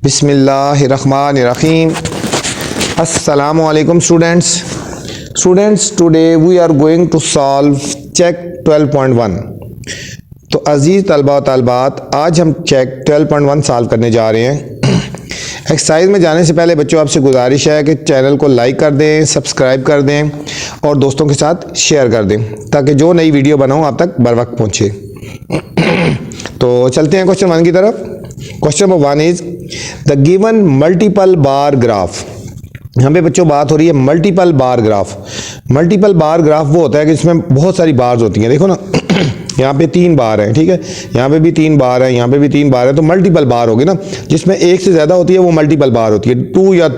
बिस्मिल्लाहिर्रहमानिर्रहीम। अस्सलामु अलैकुम students, today we are going to solve check 12.1। तो अजीज़ तलबा व तालिबात, आज हम चेक 12.1 सॉल्व करने जा रहे हैं। एक्सरसाइज में जाने से पहले बच्चों आपसे गुजारिश है कि चैनल को लाइक कर दें, सब्सक्राइब कर दें और दोस्तों के साथ शेयर कर दें ताकि जो नई वीडियो बनाऊं आप तक बर वक्त पहुँचे। तो चलते हैं क्वेश्चन 1 की तरफ। Question number 1 is the given multiple bar graph. यहाँ पे बच्चों बात हो रही है multiple bar graph. Multiple bar graph वो होता है कि इसमें बहुत सारी बार्स होती हैं। देखो ना, यहाँ पे 3 बार हैं, ठीक है, यहाँ पे भी 3 बार है, यहाँ पे भी 3 बार है, तो मल्टीपल बार होगी ना। जिसमें एक से ज़्यादा होती है वो मल्टीपल बार होती है, 2 या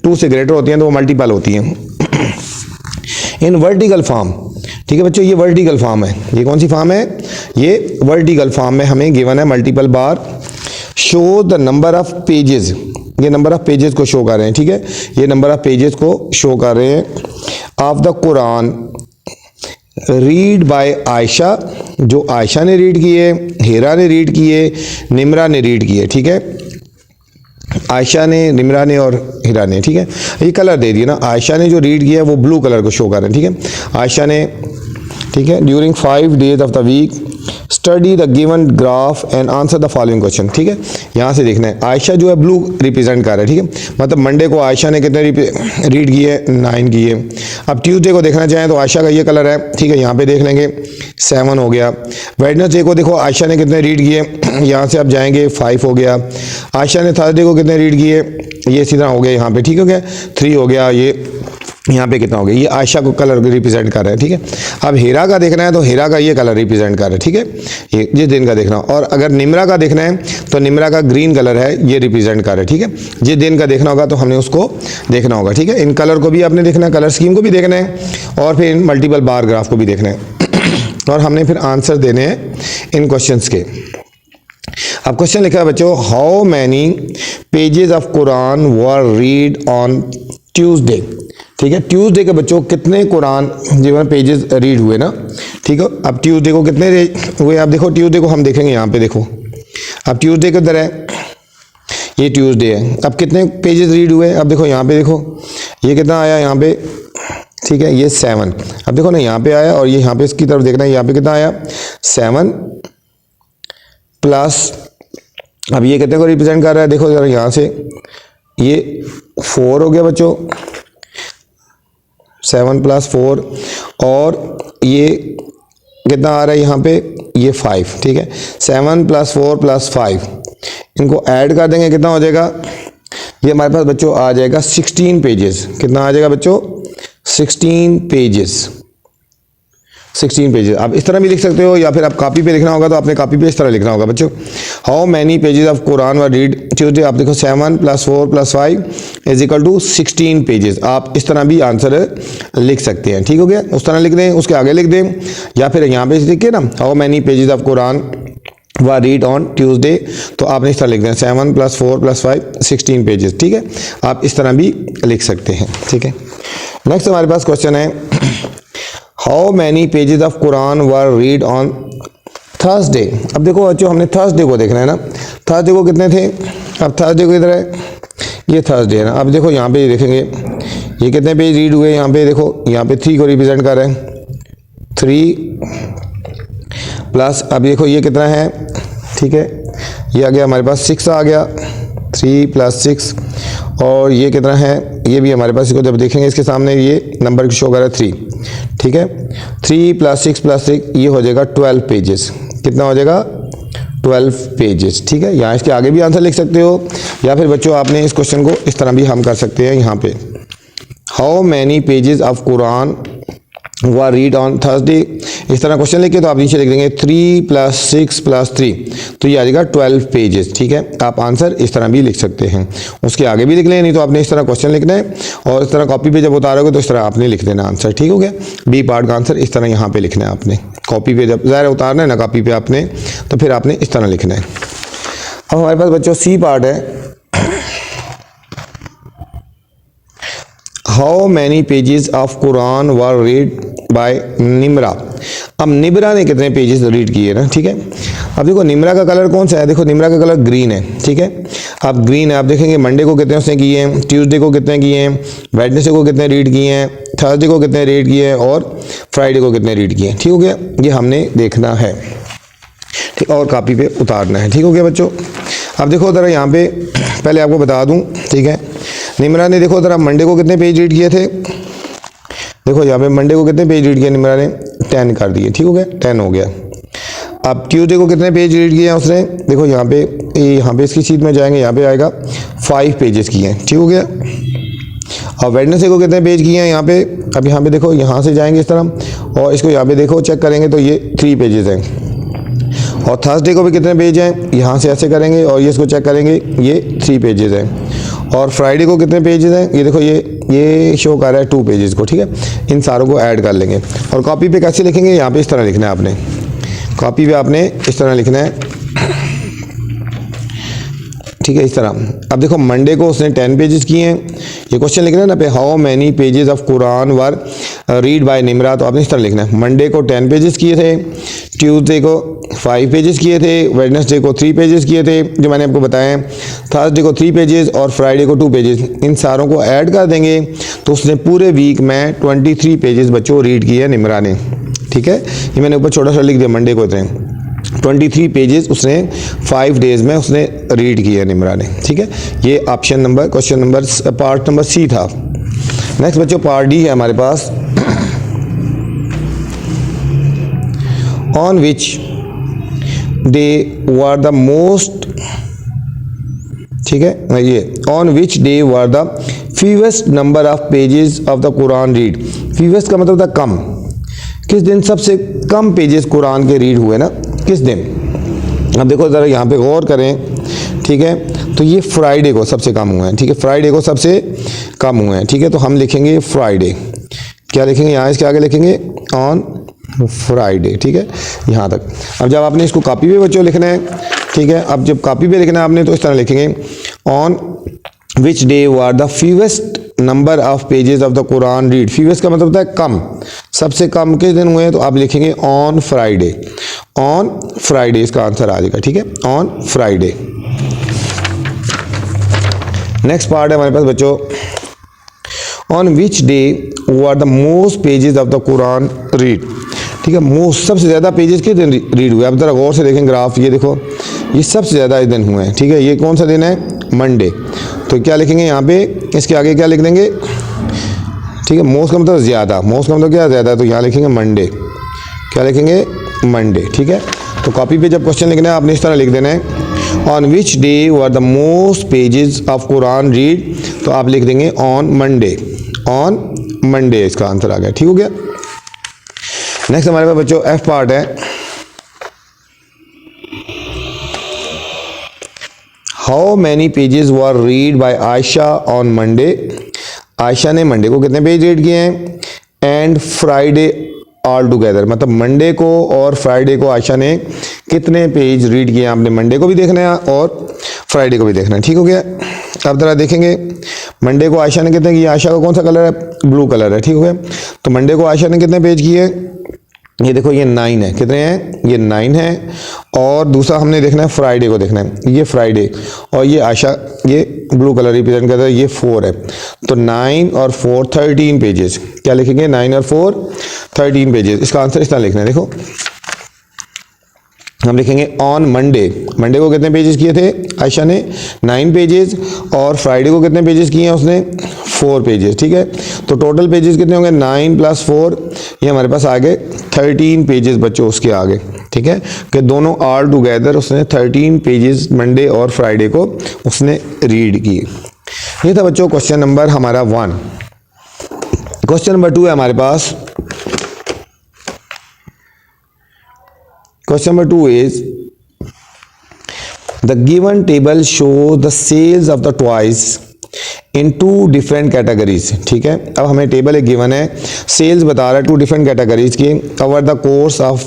2 से ग्रेटर होती हैं तो वो मल्टीपल होती हैं। इन वर्टिकल फॉर्म, ठीक है बच्चों, ये वर्टिकल फॉर्म है। ये कौन सी फॉर्म है? ये वर्टिकल फॉर्म में हमें गिवन है multiple bar. Show the number of pages, ये नंबर ऑफ पेजेस को शो कर रहे हैं, ठीक है, ये नंबर ऑफ पेजेस को शो कर रहे हैं of the Quran read by Ayesha, जो आयशा ने रीड किए, हेरा ने रीड किए, निमरा ने रीड किए, ठीक है, आयशा ने, निमरा ने और हिरा ने, ठीक है। ये कलर दे दिए ना, आयशा ने जो रीड किया है वो ब्लू कलर को शो कर रहे हैं, ठीक है, आयशा ने, ठीक है। During 5 days of the week study the given graph and answer the following question, ठीक है। यहाँ से देखना है, आयशा जो है ब्लू रिप्रेजेंट कर रहा है, ठीक है, मतलब मंडे को आयशा ने कितने रीड किए? 9 किए। अब ट्यूसडे को देखना चाहें तो आयशा का ये कलर है, ठीक है, यहाँ पे देख लेंगे 7 हो गया। वेडनेसडे को देखो आयशा ने कितने रीड किए, यहाँ से आप जाएंगे 5 हो गया। आयशा ने थर्सडे को कितने रीड किए? ये इसी तरह हो गया, यहाँ पे ठीक हो गया 3 हो गया। ये यहाँ पे कितना हो गया? ये आयशा को कलर रिप्रेजेंट कर रहा है, ठीक है। अब हीरा का देखना है तो हीरा का ये कलर रिप्रेजेंट कर रहा है, ठीक है, ये जिस दिन का देखना। और अगर निमरा का देखना है तो निमरा का ग्रीन कलर है, ये रिप्रेजेंट कर रहा है, ठीक है। जिस दिन का देखना होगा तो हमने उसको देखना होगा, ठीक है। इन कलर को भी आपने देखना है, कलर स्कीम को भी देखना है और फिर इन मल्टीपल बार ग्राफ को भी देखना है और हमने फिर आंसर देने हैं इन क्वेश्चन के। अब क्वेश्चन लिखा है बच्चों, how many pages of Quran were read on Tuesday, ठीक है। ट्यूसडे के बच्चों कितने कुरान जो है पेजेस रीड हुए ना, ठीक है। अब ट्यूसडे को कितने हुए आप देखो, ट्यूसडे को हम देखेंगे, यहाँ पे देखो, अब ट्यूसडे किधर है? ये ट्यूसडे है। अब कितने पेजेस रीड हुए? अब देखो यहाँ पे देखो, ये कितना आया यहाँ पे, ठीक है, ये 7। अब देखो ना, यहाँ पे आया और ये यहाँ पे इसकी तरफ देखना है, यहाँ पे कितना आया? 7 प्लस, अब ये कितने को रिप्रेजेंट कर रहा है? देखो जरा यहाँ से, ये 4 हो गया बच्चों, 7 + 4 और ये कितना आ रहा है यहाँ पे? ये 5, ठीक है। 7 + 4 + 5 इनको ऐड कर देंगे, कितना हो जाएगा? ये हमारे पास बच्चों आ जाएगा 16 पेजेस। कितना आ जाएगा बच्चों? 16 पेजेस, 16 पेजेस। आप इस तरह भी लिख सकते हो या फिर आप कॉपी पे लिखना होगा तो आपने कॉपी पे इस तरह लिखना होगा बच्चों। How many pages of Quran were read Tuesday, आप देखो 7 + 4 + 5 = 16 पेजेस। आप इस तरह भी आंसर लिख सकते हैं, ठीक हो गया। उस तरह लिख दें, उसके आगे लिख दें, या फिर यहाँ पे लिखिए ना, how many pages of Quran were read on Tuesday, तो आपने इस तरह लिख दें 7 + 4 + 5 16 पेजेस, ठीक है। आप इस तरह भी लिख सकते हैं, ठीक है। नेक्स्ट हमारे पास क्वेश्चन है, how many pages of Quran were read on Thursday. अब देखो बच्चों, हमने थर्सडे को देखना है ना, थर्सडे को कितने थे? अब थर्सडे को इधर है, ये थर्सडे है ना। अब देखो यहाँ पे देखेंगे ये कितने पेज रीड हुए, यहाँ पे देखो, यहाँ पे 3 को रिप्रेजेंट कर रहे हैं, 3 प्लस, अब देखो ये कितना है, ठीक है, ये आ गया हमारे पास 6 आ गया, 3 + 6 और ये कितना है? ये भी हमारे पास, इसको जब देखेंगे इसके सामने ये नंबर शो कर रहा है 3, ठीक है। 3 + 6 + 6 ये हो जाएगा 12 पेजेस। कितना हो जाएगा? 12 पेजेस, ठीक है। यहाँ इसके आगे भी आंसर लिख सकते हो या फिर बच्चों आपने इस क्वेश्चन को इस तरह भी हम कर सकते हैं। यहाँ पे how many pages of Quran were read on Thursday, इस तरह क्वेश्चन लिखे तो आप नीचे लिख देंगे 3 + 6 + 3, तो ये आ जाएगा 12 पेजेस, ठीक है। आप आंसर इस तरह भी लिख सकते हैं, उसके आगे भी लिख लें, नहीं तो आपने इस तरह क्वेश्चन लिखना है और इस तरह कॉपी पे जब उतारोगे तो इस तरह आपने लिख देना आंसर, ठीक हो गया। बी पार्ट का आंसर इस तरह यहाँ पे लिखना है आपने, कॉपी पे जब ज़ाहिर उतारना है ना कॉपी पे आपने, तो फिर आपने इस तरह लिखना है। अब हमारे पास बच्चों सी पार्ट है, how many pages of Quran were read by Nimra. अब निमरा ने कितने पेजेस रीड किए ना, ठीक है। अब देखो निमरा का कलर कौन सा है? देखो निमरा का कलर ग्रीन है, ठीक है। अब ग्रीन है, आप देखेंगे मंडे को कितने उसने किए हैं, ट्यूसडे को कितने किए हैं, वेडनेसडे को कितने रीड किए हैं, थर्सडे को कितने रीड किए हैं और फ्राइडे को कितने रीड किए हैं। ठीक हो गया, ये हमने देखना है, ठीक, और कॉपी पे उतारना है। ठीक हो गया बच्चों। अब देखो ज़रा यहाँ पे पहले आपको बता दूँ, ठीक है, निमरा ने देखो ज़रा मंडे को कितने पेज रीड किए थे, देखो यहाँ पे मंडे को कितने पेज रीड किए निमरा ने, 10 कर दिए। ठीक हो गया, 10 हो गया। अब ट्यूसडे को कितने पेज रीड किए हैं उसने, देखो यहाँ पे इसकी शीट में जाएंगे, यहाँ पे आएगा 5 पेजेस किए हैं। ठीक हो गया। और वेडनेसडे को कितने पेज किए हैं यहाँ पे, अब यहाँ पे देखो, यहाँ से जाएंगे इस तरह और इसको यहाँ पे देखो चेक करेंगे तो ये 3 पेजेस हैं। और थर्सडे को भी कितने पेज हैं, यहाँ से ऐसे करेंगे और ये इसको चेक करेंगे, ये 3 पेजेस हैं। और फ्राइडे को कितने पेजेस हैं, ये देखो ये शो कर रहा है 2 पेजेस को। ठीक है, इन सारों को ऐड कर लेंगे। और कॉपी पे कैसे लिखेंगे, यहाँ पे इस तरह लिखना है आपने, कॉपी पे आपने इस तरह लिखना है, ठीक है, इस तरह। अब देखो मंडे को उसने 10 पेजेस किए हैं, ये क्वेश्चन लिखना है ना पे, how many pages of Quran were read by Nimra, तो आपने इस तरह लिखना है, मंडे को 10 पेजेस किए थे, ट्यूसडे को 5 पेजेस किए थे, वेडनेसडे को 3 पेजेस किए थे जो मैंने आपको बताया हैं, थर्सडे को 3 पेजेस और फ्राइडे को 2 पेजेस। इन सारों को ऐड कर देंगे तो उसने पूरे वीक में 23 पेजेस बच्चों रीड किए निमरा ने। ठीक है, ये मैंने ऊपर छोटा सा लिख दिया, मंडे को इतने 23 पेजेस उसने 5 डेज में उसने रीड किया निमरा ने। ठीक है, ये option number, question number, part number C था। नेक्स्ट बच्चों पार्ट डी है हमारे पास, on which day were the most, ठीक है, ये on which day were the fewest number of pages of the Quran read, fewest का मतलब था कम, किस दिन सबसे कम पेजेस कुरान के रीड हुए ना, किस दिन। अब देखो ज़रा यहाँ पे गौर करें, ठीक है, तो ये फ्राइडे को सबसे कम हुए हैं। ठीक है, फ्राइडे को सबसे कम हुए हैं। ठीक है, तो हम लिखेंगे फ्राइडे, क्या लिखेंगे यहाँ, इसके आगे लिखेंगे ऑन फ्राइडे। ठीक है, यहाँ तक। अब जब आपने इसको कॉपी पे बच्चों लिखना है, ठीक है, अब जब कॉपी पे लिखना है आपने तो इस तरह लिखेंगे, on which day were the fewest number of pages of the Quran read, fewest का मतलब होता है कम, सबसे कम किस दिन हुए हैं, तो आप लिखेंगे ऑन फ्राइडे, ऑन फ्राइडे इसका आंसर आ जाएगा। ठीक है, ऑन फ्राइडे। नेक्स्ट पार्ट है हमारे पास बच्चों, on which day were the most pages of the Quran read. ठीक है, मोस्ट सबसे ज़्यादा पेजेस किस दिन रीड हुए, आप ज़रा गौर से देखें ग्राफ, ये देखो ये सबसे ज़्यादा इस दिन हुए हैं। ठीक है, ये कौन सा दिन है, मंडे, तो क्या लिखेंगे यहाँ पे, इसके आगे क्या लिख देंगे, ठीक है, मोस्ट का मतलब ज़्यादा, मोस्ट का मतलब क्या ज़्यादा, तो यहाँ लिखेंगे मंडे, क्या लिखेंगे, मंडे। ठीक है, तो कॉपी पे जब क्वेश्चन लिखना है आपने इस तरह लिख देना है, on which day were the most pages of Quran read, तो आप लिख देंगे ऑन मंडे, ऑन मंडे इसका आंसर आ गया। ठीक हो गया। नेक्स्ट हमारे पास बच्चों एफ पार्ट है, how many pages were read by Ayesha on Monday, Ayesha ने मंडे को कितने पेज रीड किए हैं, एंड फ्राइडे ऑल टुगेदर, मतलब मंडे को और फ्राइडे को आयशा ने कितने पेज रीड किए, आपने मंडे को भी देखना है और फ्राइडे को भी देखना है। ठीक हो गया। अब जरा देखेंगे मंडे को आयशा ने कितने किए, आयशा का कौन सा कलर है, ब्लू कलर है। ठीक हो गया, तो मंडे को आयशा ने कितने पेज किए, ये देखो ये 9 है, कितने हैं, ये 9 है। और दूसरा हमने देखना है फ्राइडे को देखना है, ये फ्राइडे, और ये आयशा, ये ब्लू कलर रिप्रेजेंट करता है, ये 4 है, तो 9 और 4 13 पेजेस, क्या लिखेंगे, 9 और 4 13 पेजेस, इसका आंसर इस तरह लिखना है। देखो हम लिखेंगे ऑन मंडे, मंडे को कितने पेजेस किए थे आयशा ने, 9 पेजेस, और फ्राइडे को कितने पेजेस किए हैं उसने, 4 पेजेस। ठीक है, तो टोटल पेजेस कितने होंगे, 9 + 4, ये हमारे पास आ गए 13 पेजेस बच्चों उसके आगे। ठीक है, कि दोनों ऑल टुगेदर उसने 13 पेजेस मंडे और फ्राइडे को उसने रीड किए। ये था बच्चों क्वेश्चन नंबर हमारा 1। क्वेश्चन नंबर 2 है हमारे पास, question number 2 is the given table show the sales of the toys in 2 different categories। ठीक है, अब हमें टेबल एक गिवन है, सेल्स बता रहा है 2 डिफरेंट कैटेगरीज की, over the course of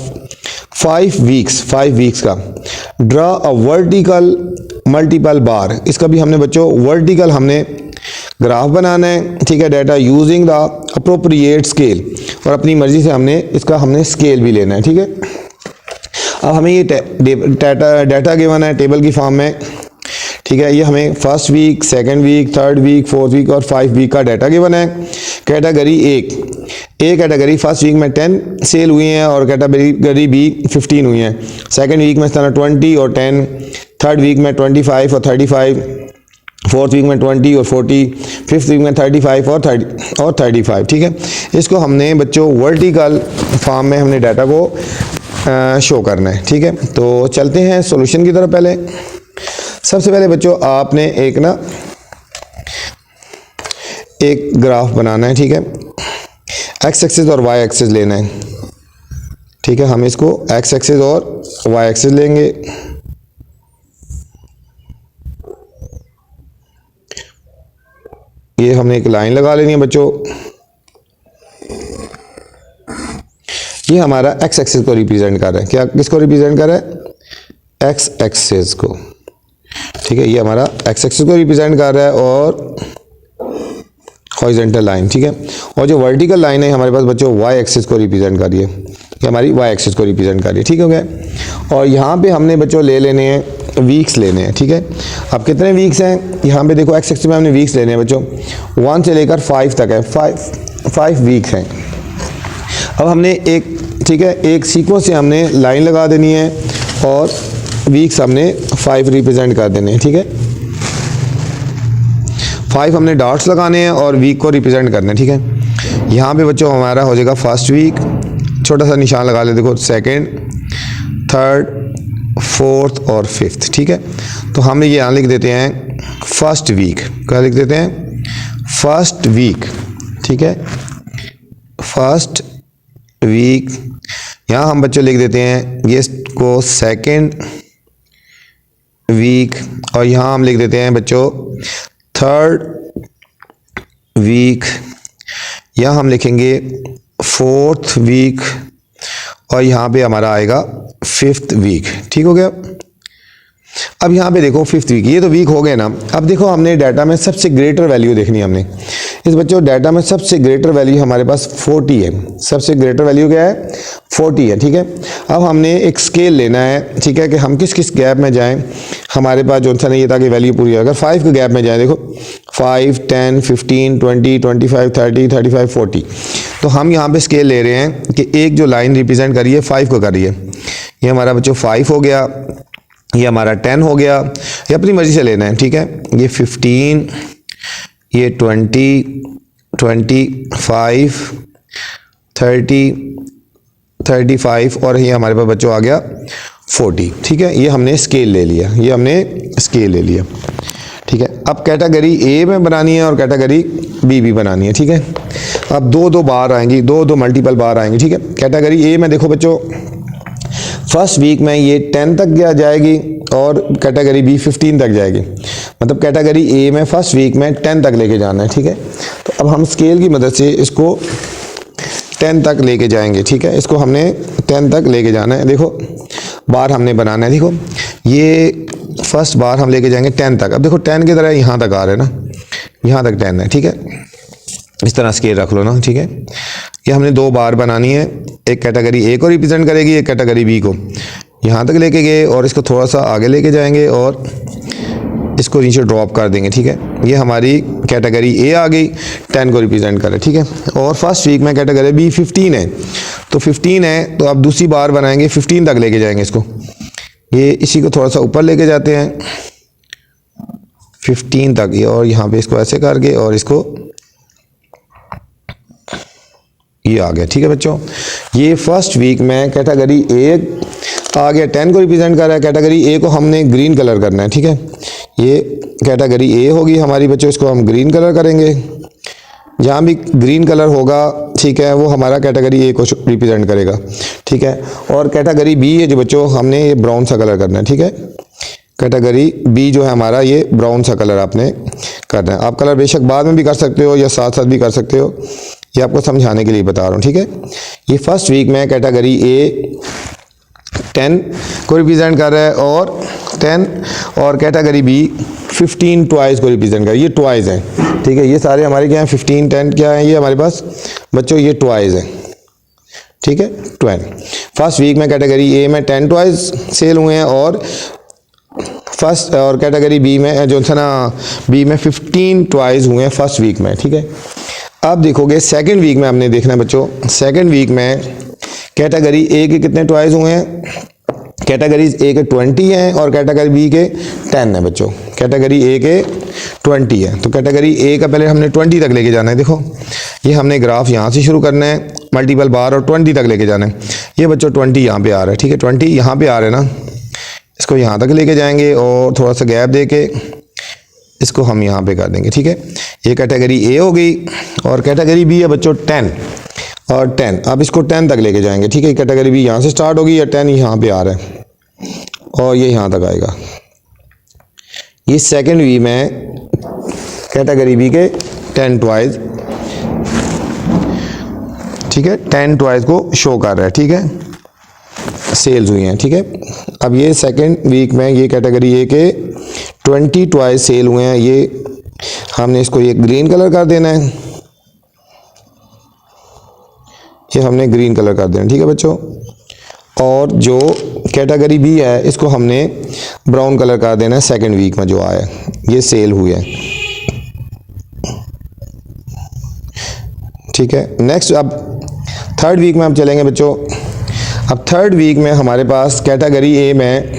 5 weeks का। ड्रा अ वर्टिकल मल्टीपल बार, इसका भी हमने बच्चों वर्टिकल हमने ग्राफ बनाना है। ठीक है, data using the appropriate scale, और अपनी मर्जी से हमने स्केल भी लेना है। ठीक है, अब हमें ये डाटा गिवन है टेबल की फॉर्म में। ठीक है। ये हमें first week, second week, third week, fourth week और 5 वीक का डाटा गिवन है। Category A category first week में 10 सेल हुई हैं और कैटेगरी बी 15 हुई हैं। सेकंड वीक में इस तरह 20 और 10, थर्ड वीक में 25 और 35, फोर्थ वीक में 20 और 40, फिफ्थ वीक में 35 और 35। ठीक है। इसको हमने बच्चों वर्टिकल फॉर्म में हमने डाटा को शो करना है। ठीक है। तो चलते हैं सॉल्यूशन की तरफ। पहले सबसे पहले बच्चों आपने एक ग्राफ बनाना है। ठीक है। एक्स एक्सिस और वाई एक्सिस लेना है। ठीक है। हम इसको एक्स एक्सिस और वाई एक्सिस लेंगे। ये हमने एक लाइन लगा लेनी है बच्चों। ये हमारा एक्स एक्सिस को रिप्रेजेंट कर रहा है। क्या किसको रिप्रेजेंट कर रहा है? एक्स एक्सिस को। ठीक है। ये हमारा एक्स एक्सिस को रिप्रेजेंट कर रहा है और हॉरिजॉन्टल लाइन। ठीक है। और जो वर्टिकल लाइन है हमारे पास बच्चों वाई एक्सिस को रिप्रेजेंट कर रही है। ये हमारी वाई एक्सिस को रिप्रेजेंट कर रही है। ठीक हो गया। और यहाँ पे हमने बच्चों ले लेने हैं वीक्स लेने हैं। ठीक है। अब कितने वीक्स हैं? यहाँ पे देखो एक्स एक्सिस में हमने वीक्स लेने हैं बच्चों, 1 से लेकर 5 तक है। 5 वीक्स हैं। अब हमने एक सीक्वेंस से हमने लाइन लगा देनी है और वीक्स हमने 5 रिप्रेजेंट कर देने हैं। ठीक है। 5 हमने डॉट्स लगाने हैं और वीक को रिप्रेजेंट करना है। ठीक है। यहाँ पे बच्चों हमारा हो जाएगा फर्स्ट वीक, छोटा सा निशान लगा ले, देखो सेकंड, थर्ड, फोर्थ और फिफ्थ। ठीक है। तो हम ये यहाँ लिख देते हैं फर्स्ट वीक। क्या लिख देते हैं? First week. ठीक है। First week. यहाँ हम बच्चों लिख देते हैं ये को सेकंड वीक और यहाँ हम लिख देते हैं बच्चों थर्ड वीक। यहाँ हम लिखेंगे फोर्थ वीक और यहाँ पे हमारा आएगा फिफ्थ वीक। ठीक हो गया। अब यहाँ पे देखो फिफ्थ वीक, ये तो वीक हो गए ना। अब देखो हमने डाटा में सबसे ग्रेटर वैल्यू देखनी है। हमने इस बच्चों डाटा में सबसे ग्रेटर वैल्यू हमारे पास 40 है। सबसे ग्रेटर वैल्यू क्या है? 40 है। ठीक है। अब हमने एक स्केल लेना है। ठीक है। कि हम किस किस गैप में जाएं, हमारे पास जो सा नहीं है ताकि वैल्यू पूरी हो। अगर 5 के गैप में जाएं, देखो 5, 10, 15, 20, 25, 30, 35, 40। तो हम यहाँ पे स्केल ले रहे हैं कि एक जो लाइन रिप्रेजेंट कर रही है 5 को कर रही है। ये हमारा बच्चों 5 हो गया, ये हमारा 10 हो गया। ये अपनी मर्जी से लेना है। ठीक है। ये 15, ये 20, 25, 30, 35 और ये हमारे पास बच्चों आ गया 40। ठीक है। ये हमने स्केल ले लिया। ये हमने स्केल ले लिया। ठीक है। अब कैटेगरी ए में बनानी है और कैटेगरी बी भी बनानी है। ठीक है। अब दो बार आएंगी, दो मल्टीपल बार आएंगी। ठीक है। कैटेगरी ए में देखो बच्चों फर्स्ट वीक में ये 10 तक जाएगी और कैटेगरी बी 15 तक जाएगी। मतलब कैटेगरी ए में फर्स्ट वीक में 10 तक लेके जाना है। ठीक है। तो अब हम स्केल की मदद से इसको 10 तक लेके जाएंगे। ठीक है। इसको हमने 10 तक लेके जाना है। देखो बार हमने बनाना है। देखो ये फर्स्ट बार हम लेके जाएंगे 10 तक। अब देखो 10 की तरह यहाँ तक आ रहे हैं ना, यहाँ तक 10 है। ठीक है। इस तरह स्केल रख लो ना। ठीक है। ये हमने 2 बार बनानी है। एक कैटेगरी ए को रिप्रेजेंट करेगी, एक कैटेगरी बी को। यहाँ तक लेके गए और इसको थोड़ा सा आगे लेके जाएंगे और इसको नीचे ड्रॉप कर देंगे। ठीक है। ये हमारी कैटेगरी ए आ गई, 10 को रिप्रेजेंट करे। ठीक है। और फर्स्ट वीक में कैटेगरी बी 15 है, तो 15 है तो अब दूसरी बार बनाएंगे 15 तक लेके जाएंगे इसको। ये इसी को थोड़ा सा ऊपर लेके जाते हैं 15 तक ये, और यहाँ पे इसको ऐसे करके और इसको ये आ गया। ठीक है बच्चों। ये फर्स्ट वीक में कैटेगरी ए आ गया, 10 को रिप्रेजेंट कर रहा है। कैटेगरी ए को हमने ग्रीन कलर करना है। ठीक है। ये कैटेगरी ए होगी हमारी बच्चों, इसको हम ग्रीन कलर करेंगे। जहाँ भी ग्रीन कलर होगा, ठीक है, वो हमारा कैटेगरी ए को रिप्रेजेंट करेगा। ठीक है। और कैटेगरी बी है जो बच्चों हमने ये ब्राउन सा कलर करना है। ठीक है। कैटेगरी बी जो है हमारा ये ब्राउन सा कलर आपने करना है। आप कलर बेशक बाद में भी कर सकते हो या साथ साथ भी कर सकते हो, ये आपको समझाने के लिए बता रहा हूँ। ठीक है। ये फर्स्ट वीक में कैटेगरी ए 10 को रिप्रेजेंट कर रहा है और 10, और कैटेगरी बी 15 ट्वाइस को रिप्रेजेंट कर रहा है। ये ट्वाइस हैं। ठीक है। ये सारे हमारे क्या हैं? 15, 10 क्या है ये हमारे पास बच्चों? ये ट्वाइस हैं। ठीक है। 12 फर्स्ट वीक में कैटेगरी ए में 10 ट्वाइस सेल हुए हैं और फर्स्ट और कैटेगरी बी में जो था ना, बी में 15 टॉयज़ हुए हैं फर्स्ट वीक में, ठीक है। अब देखोगे सेकंड वीक में हमने देखना है बच्चों, सेकंड वीक में कैटेगरी ए के कितने टॉयज़ हुए हैं, कैटेगरीज ए के 20 हैं और कैटेगरी बी के 10 है बच्चों। कैटेगरी ए के 20 है, तो कैटेगरी ए का पहले हमने 20 तक लेके जाना है। देखो ये हमने ग्राफ यहाँ से शुरू करना है, मल्टीपल बार और 20 तक लेके जाना है। ये बच्चों 20 यहाँ पे आ रहा है, ठीक है, 20 यहाँ पे आ रहा है ना, इसको यहाँ तक लेके जाएंगे और थोड़ा सा गैप दे के इसको हम यहाँ पे कर देंगे, ठीक है। ये कैटेगरी ए हो गई और कैटेगरी बी है बच्चों 10 और 10, अब इसको 10 तक लेके जाएंगे, ठीक है। कैटेगरी बी यहाँ से स्टार्ट होगी या 10 यहाँ पे आ रहा है और ये यहाँ तक आएगा। ये सेकंड वी में कैटेगरी बी के 10 टॉयज़, ठीक है, 10 टॉयज़ को शो कर रहा है, ठीक है, सेल्स हुई हैं, ठीक है। अब ये सेकंड वीक में ये कैटेगरी ए के 20 टॉयज़ सेल हुए हैं, ये हमने इसको ये ग्रीन कलर कर देना है, ये हमने ग्रीन कलर कर देना, ठीक है बच्चों। और जो कैटेगरी बी है इसको हमने ब्राउन कलर कर देना है, सेकंड वीक में जो आया है ये सेल हुए हैं, ठीक है। नेक्स्ट अब थर्ड वीक में हम चलेंगे बच्चों। अब थर्ड वीक में हमारे पास कैटेगरी ए में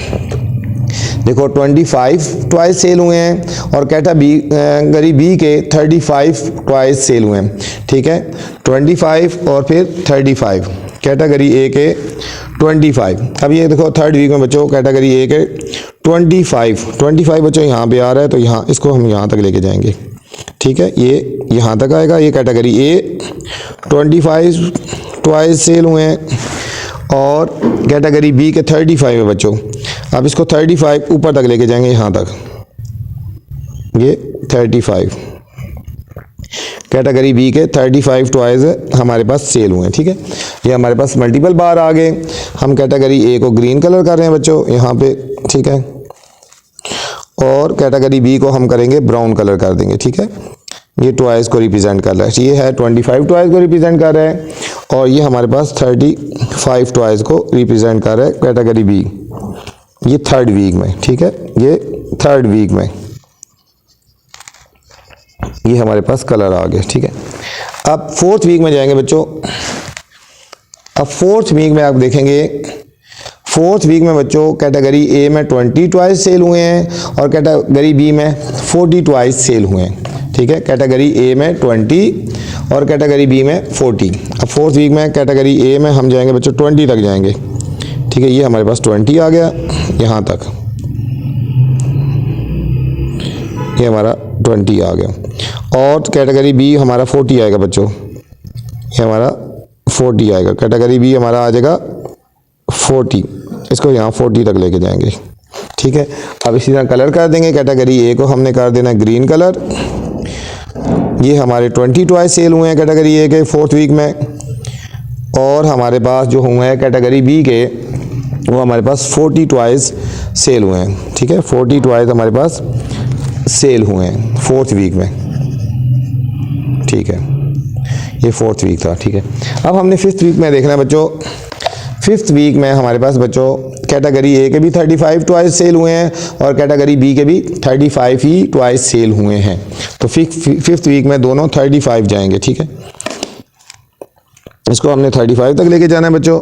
देखो 25 टॉयज़ सेल हुए हैं और कैटेगरी बी के 35 टॉयज़ सेल हुए हैं, ठीक है, 25 और फिर 35, कैटेगरी ए के 25। अब ये देखो थर्ड वीक में बच्चों कैटेगरी ए के 25 बच्चों यहाँ पे आ रहा है, तो यहाँ इसको हम यहाँ तक लेके जाएंगे, ठीक है, ये यहाँ तक आएगा। ये कैटेगरी ए 25 टॉयज़ सेल हुए हैं और कैटेगरी बी के 35 है बच्चों। अब इसको 35 ऊपर तक लेके जाएंगे, यहाँ तक, ये 35, कैटेगरी बी के 35 टॉयज़ हमारे पास सेल हुए हैं, ठीक है। ये हमारे पास मल्टीपल बार आ गए। हम कैटेगरी ए को ग्रीन कलर कर रहे हैं बच्चों यहाँ पे, ठीक है, और कैटेगरी बी को हम करेंगे ब्राउन कलर कर देंगे, ठीक है। ये टॉयज़ को रिप्रेजेंट कर रहा है, ये है 25 टॉयज़ को रिप्रेजेंट कर रहा है और ये हमारे पास 35 टॉयज़ को रिप्रेजेंट कर रहा है कैटेगरी बी, ये थर्ड वीक में, ठीक है, ये थर्ड वीक में ये हमारे पास कलर आ गए, ठीक है। अब फोर्थ वीक में जाएंगे बच्चों। अब फोर्थ वीक में आप देखेंगे, फोर्थ वीक में बच्चों कैटेगरी ए में 20 टॉयज़ सेल हुए हैं और कैटेगरी बी में 40 टॉयज़ सेल हुए हैं, ठीक है। कैटेगरी ए में 20 और कैटेगरी बी में 40। अब फोर्थ वीक में कैटेगरी ए में हम जाएंगे बच्चों 20 तक जाएंगे, ठीक है, ये हमारे पास 20 आ गया यहाँ तक, ये हमारा 20 आ गया और कैटेगरी बी हमारा 40 आएगा बच्चों, ये हमारा 40 आएगा, कैटेगरी बी हमारा आ जाएगा 40, इसको यहाँ 40 तक लेके जाएंगे, ठीक है। अब इसी तरह कलर कर देंगे। कैटेगरी ए को हमने कर देना ग्रीन कलर, ये हमारे 20 टॉयज़ सेल हुए हैं कैटेगरी ए के फोर्थ वीक में और हमारे पास जो हुए हैं कैटेगरी बी के वो हमारे पास 40 टॉयज़ सेल हुए हैं, ठीक है, 40 टॉयज़ हमारे पास सेल हुए हैं फोर्थ वीक में, ठीक है, ये फोर्थ वीक था, ठीक है। अब हमने फिफ्थ वीक में देखना है बच्चों। फिफ्थ वीक में हमारे पास बच्चों कैटेगरी ए के भी 35 टॉयज़ सेल हुए हैं और कैटेगरी बी के भी 35 ही टॉयज़ सेल हुए हैं, तो फिफ्थ वीक में दोनों 35 जाएंगे, ठीक है। इसको हमने 35 तक लेके जाना है बच्चों,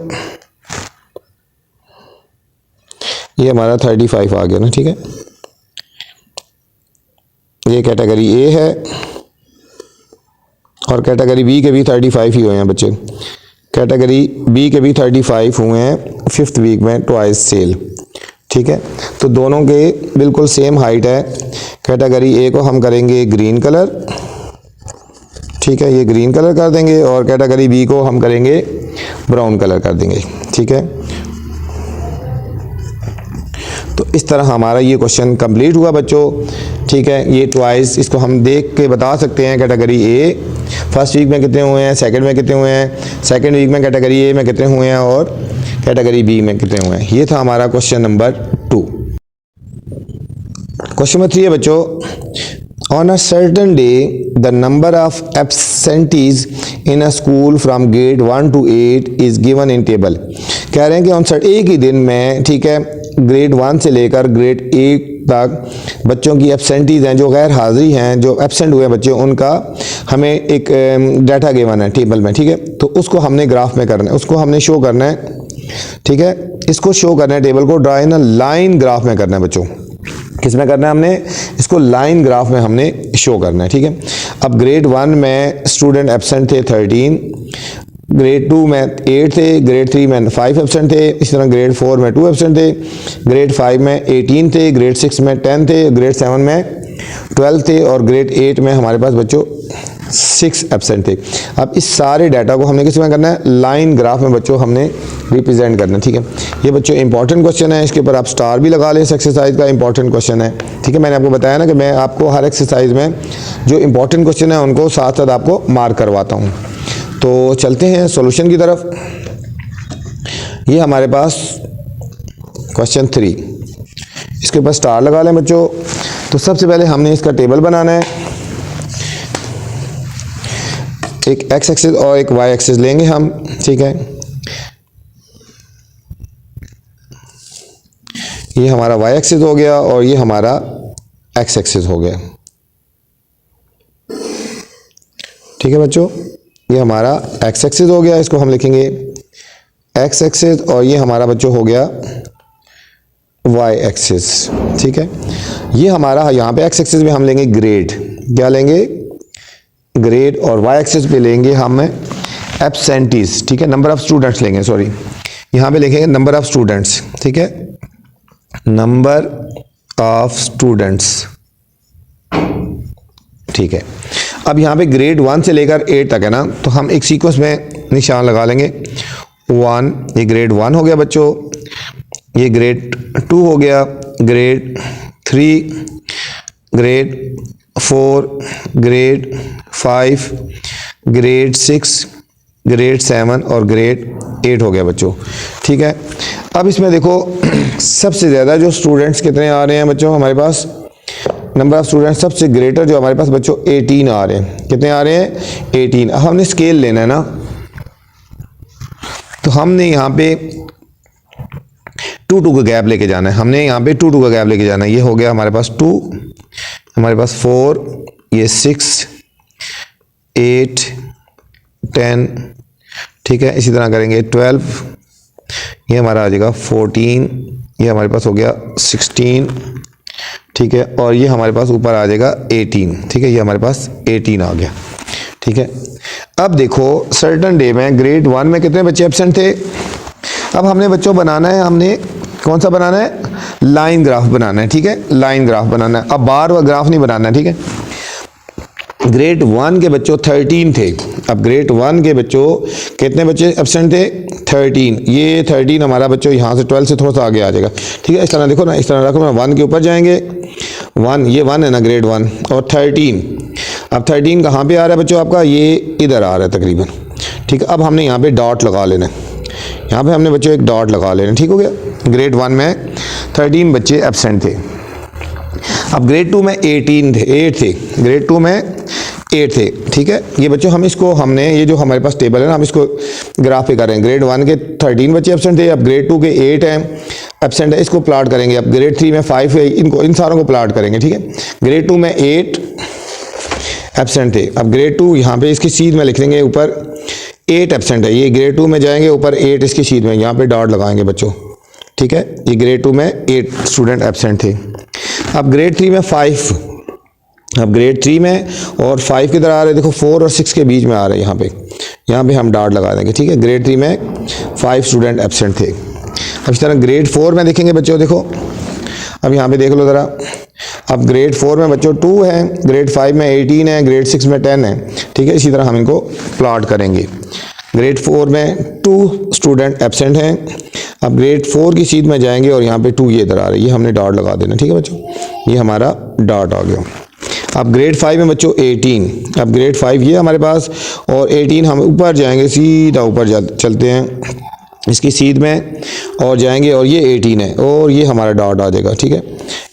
ये हमारा 35 आ गया ना, ठीक है। ये कैटेगरी ए है और कैटेगरी बी के भी 35 ही हुए हैं बच्चे, कैटेगरी बी के भी 35 हुए हैं फिफ्थ वीक में टॉयज़ सेल, ठीक है। तो दोनों के बिल्कुल सेम हाइट है। कैटेगरी ए को हम करेंगे ग्रीन कलर, ठीक है, ये ग्रीन कलर कर देंगे और कैटेगरी बी को हम करेंगे ब्राउन कलर कर देंगे, ठीक है। तो इस तरह हमारा ये क्वेश्चन कंप्लीट हुआ बच्चों, ठीक है। ये टॉयज़ इसको हम देख के बता सकते हैं कैटेगरी ए फर्स्ट वीक में कितने हुए हैं, सेकंड में कितने हुए हैं, सेकंड वीक में कैटेगरी ए में कितने हुए हैं और कैटेगरी बी में कितने हुए हैं। ये था हमारा क्वेश्चन नंबर 2। क्वेश्चन नंबर 3 है बच्चों, on a certain day the number of absentees in a school from grade 1 to 8 is given in table. कह रहे हैं कि ऑन एक ही दिन में, ठीक है, ग्रेड 1 से लेकर ग्रेड 8 तक बच्चों की एब्सेंटीज़ हैं, जो गैर हाज़िरी हैं, जो एब्सेंट हुए बच्चे, उनका हमें एक डाटा गिवन है टेबल में, ठीक है। तो उसको हमने ग्राफ में करना है, उसको हमने शो करना है, ठीक है। इसको शो करना है, टेबल को ड्रा इन लाइन ग्राफ में करना है बच्चों। किस में करना है हमने? इसको लाइन ग्राफ में हमने शो करना है, ठीक है। अब ग्रेड 1 में स्टूडेंट एब्सेंट थे 13, ग्रेड 2 में 8 थे, ग्रेड 3 में 5 एब्सेंट थे, इसी तरह ग्रेड 4 में 2 एब्सेंट थे, ग्रेड 5 में 18 थे, ग्रेड 6 में 10 थे, ग्रेड 7 में 12 थे और ग्रेड 8 में हमारे पास बच्चों 6 एब्सेंट थे। अब इस सारे डाटा को हमने किस में करना है? लाइन ग्राफ में बच्चों हमने रिप्रेजेंट करना है, ठीक है। ये बच्चों इंपॉर्टेंट क्वेश्चन है, इसके ऊपर आप स्टार भी लगा लें, इस एक्सरसाइज का इंपॉर्टेंट क्वेश्चन है, ठीक है। मैंने आपको बताया ना कि मैं आपको हर एक्सरसाइज में जो इंपॉर्टेंट क्वेश्चन है उनको साथ साथ आपको मार्क करवाता हूँ। तो चलते हैं सॉल्यूशन की तरफ। ये हमारे पास क्वेश्चन 3, इसके ऊपर स्टार लगा लें बच्चों। तो सबसे पहले हमने इसका टेबल बनाना है, एक एक्स एक्सिस और एक वाई एक्सिस लेंगे हम, ठीक है। ये हमारा वाई एक्सिस हो गया और ये हमारा एक्स एक्सिस हो गया, ठीक है बच्चों। ये हमारा एक्स एक्सिस हो गया, इसको हम लिखेंगे एक्स एक्सिस, और ये हमारा बच्चों हो गया वाई एक्सिस, ठीक है। ये हमारा यहाँ पे एक्स एक्सिस में हम लेंगे ग्रेड, क्या लेंगे? ग्रेड, और वाई एक्सिस पे लेंगे हम एब्सेंटीज, ठीक है। नंबर ऑफ स्टूडेंट्स लेंगे, सॉरी, यहाँ पे लिखेंगे नंबर ऑफ स्टूडेंट्स, ठीक है, नंबर ऑफ स्टूडेंट्स, ठीक है। अब यहाँ पे ग्रेड 1 से लेकर 8 तक है ना, तो हम एक सीक्वेंस में निशान लगा लेंगे। 1, ये ग्रेड 1 हो गया बच्चों, ये ग्रेड 2 हो गया, grade 3, grade 4, grade 5, grade 6, grade 7 और ग्रेड 8 हो गया बच्चों, ठीक है। अब इसमें देखो सबसे ज़्यादा जो स्टूडेंट्स कितने आ रहे हैं बच्चों हमारे पास, नंबर ऑफ स्टूडेंट्स सबसे ग्रेटर जो हमारे पास बच्चों 18 आ रहे हैं। कितने आ रहे हैं? 18। अब हमने स्केल लेना है ना, तो हमने यहाँ पे 2 का गैप लेके जाना है, हमने यहाँ पे 2 का गैप लेके जाना है। ये हो गया हमारे पास 2, हमारे पास 4, ये 6, 8, 10, ठीक है। इसी तरह करेंगे 12, ये हमारा आ जाएगा 14, ये हमारे पास हो गया 16, ठीक है। और ये हमारे पास ऊपर आ जाएगा 18, ठीक है। ये हमारे पास 18 आ गया, ठीक है। अब देखो सर्टन डे में ग्रेड 1 में कितने बच्चे एब्सेंट थे। अब हमने बच्चों बनाना है, हमने कौन सा बनाना है? लाइन ग्राफ बनाना है, ठीक है, लाइन ग्राफ बनाना है। अब बार व ग्राफ नहीं बनाना है, ठीक है। ग्रेड 1 के बच्चों 13 थे, अब ग्रेड 1 के बच्चों कितने बच्चे एब्सेंट थे? 13। ये 13 हमारा बच्चों यहाँ से 12 से थोड़ा सा आगे आ जाएगा, ठीक है। इस तरह देखो ना, इस तरह रखो ना, 1 के ऊपर जाएंगे, 1, ये 1 है ना ग्रेड 1, और 13। अब 13 कहाँ पे आ रहा है बच्चों आपका? ये इधर आ रहा है तकरीबन, ठीक है। अब हमने यहाँ पे डॉट लगा लेना है, यहाँ पे हमने बच्चों एक डॉट लगा लेना, ठीक हो गया। ग्रेड 1 में 13 बच्चे एब्सेंट थे। अब ग्रेड 2 में 8 थे, ग्रेड 2 में 8 थे, ठीक है। ये बच्चों हम इसको हमने ये जो हमारे पास टेबल है ना, हम इसको ग्राफ पे कर रहे हैं। ग्रेड 1 के 13 बच्चे एब्सेंट थे, अब ग्रेड 2 के 8 हैं एब्सेंट है, इसको प्लाट करेंगे। अब ग्रेड 3 में 5 है, इन सारों को प्लाट करेंगे, ठीक है। ग्रेड 2 में 8 एब्सेंट थे, अब ग्रेड 2 यहाँ पे इसकी सीध में लिख देंगे, ऊपर 8 एब्सेंट है, ये ग्रेड 2 में जाएंगे, ऊपर 8 इसकी सीध में, यहाँ पे डॉट लगाएंगे बच्चों, ठीक है। ये ग्रेड 2 में 8 स्टूडेंट एब्सेंट थे। अब ग्रेड 3 में 5, अब ग्रेड 3 में और 5 किधर आ रहे हैं? देखो 4 और 6 के बीच में आ रहे हैं, यहाँ पे हम डॉट लगा देंगे, ठीक है। ग्रेड 3 में 5 स्टूडेंट एब्सेंट थे। अब इस तरह ग्रेड 4 में देखेंगे बच्चों, देखो अब यहाँ पे देख लो ज़रा, अब ग्रेड 4 में बच्चों 2 है, ग्रेड 5 में 18 है, ग्रेड 6 में 10 है, ठीक है। इसी तरह हम इनको प्लॉट करेंगे। ग्रेड 4 में 2 स्टूडेंट एब्सेंट हैं, अब ग्रेड 4 की सीध में जाएंगे और यहाँ पे 2 ये इधर आ रही है, ये हमने डॉट लगा देना, ठीक है बच्चों, ये हमारा डॉट आ गया। अब ग्रेड 5 में बच्चों 18, अब ग्रेड 5 ये हमारे पास, और 18 हम ऊपर जाएंगे, सीधा ऊपर चलते हैं इसकी सीध में और जाएंगे, और ये 18 है और ये हमारा डॉट आ जाएगा, ठीक है,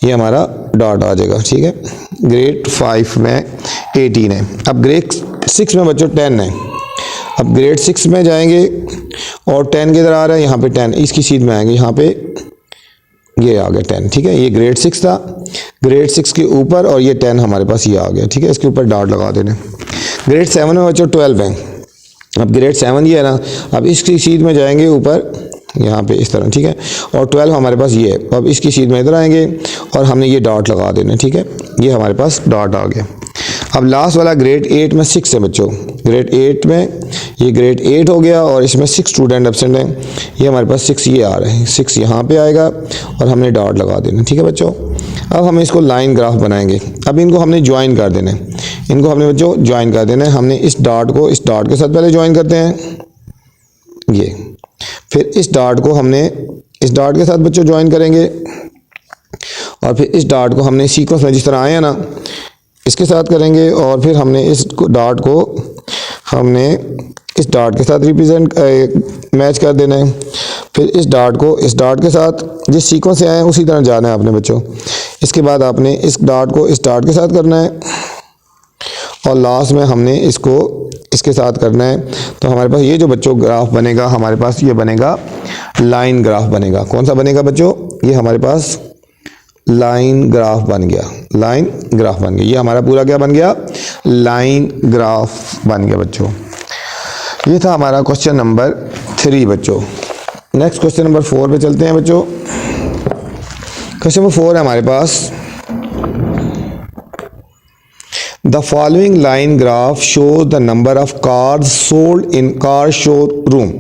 ये हमारा डॉट आ जाएगा, ठीक है। ग्रेड 5 में 18 है। अब ग्रेड 6 में बच्चों 10 है, अब ग्रेड 6 में जाएंगे और 10 किधर आ रहा है? यहाँ पे 10, इसकी सीध में आएंगे, यहाँ पे ये आ गया 10, ठीक है। ये ग्रेड 6 था, ग्रेड 6 के ऊपर और ये 10 हमारे पास ये आ गया, ठीक है। इसके ऊपर डॉट लगा देना। ग्रेड 7 में बच्चों 12 है। अब ग्रेड 7 ये है ना, अब इसकी शीट में जाएंगे ऊपर यहाँ पे इस तरह, ठीक है। और 12 हमारे पास ये है। अब इसकी शीट में इधर आएंगे और हमने ये डॉट लगा देना, ठीक है। ये हमारे पास डॉट आ गया। अब लास्ट वाला ग्रेड 8 में 6 है बच्चों। ग्रेड 8 में ये ग्रेड 8 हो गया और इसमें 6 स्टूडेंट एब्सेंट हैं। ये हमारे पास 6 ये आ रहे हैं, 6 यहाँ पे आएगा और हमने डॉट लगा देना, ठीक है बच्चों। अब हम इसको लाइन ग्राफ बनाएंगे। अब इनको हमने ज्वाइन कर देना है, इनको हमने बच्चों ज्वाइन कर देना है। हमने इस डॉट को इस डॉट के साथ पहले ज्वाइन करते हैं, ये, फिर इस डॉट को हमने इस डॉट के साथ बच्चों ज्वाइन करेंगे और फिर इस डॉट को हमने सीक्वेंस में जिस तरह आए हैं ना इसके साथ करेंगे और फिर हमने इस डॉट को हमने इस डॉट के साथ रिप्रेजेंट मैच कर देना है। फिर इस डॉट को इस डॉट के साथ जिस सीक्वेंस से आए हैं उसी तरह जाना है आपने बच्चों। इसके बाद आपने इस डॉट को इस डॉट के साथ करना है और लास्ट में हमने इसको इसके साथ करना है। तो हमारे पास ये जो बच्चों ग्राफ बनेगा, हमारे पास ये बनेगा लाइन ग्राफ बनेगा। कौन सा बनेगा बच्चों? ये हमारे पास लाइन ग्राफ बन गया, लाइन ग्राफ बन गया। ये हमारा पूरा क्या बन गया? लाइन ग्राफ बन गया बच्चों। ये था हमारा क्वेश्चन नंबर 3 बच्चों। नेक्स्ट क्वेश्चन नंबर 4 पे चलते हैं बच्चों। क्वेश्चन नंबर 4 है हमारे पास, the following line graph shows the number of cars sold in car showroom.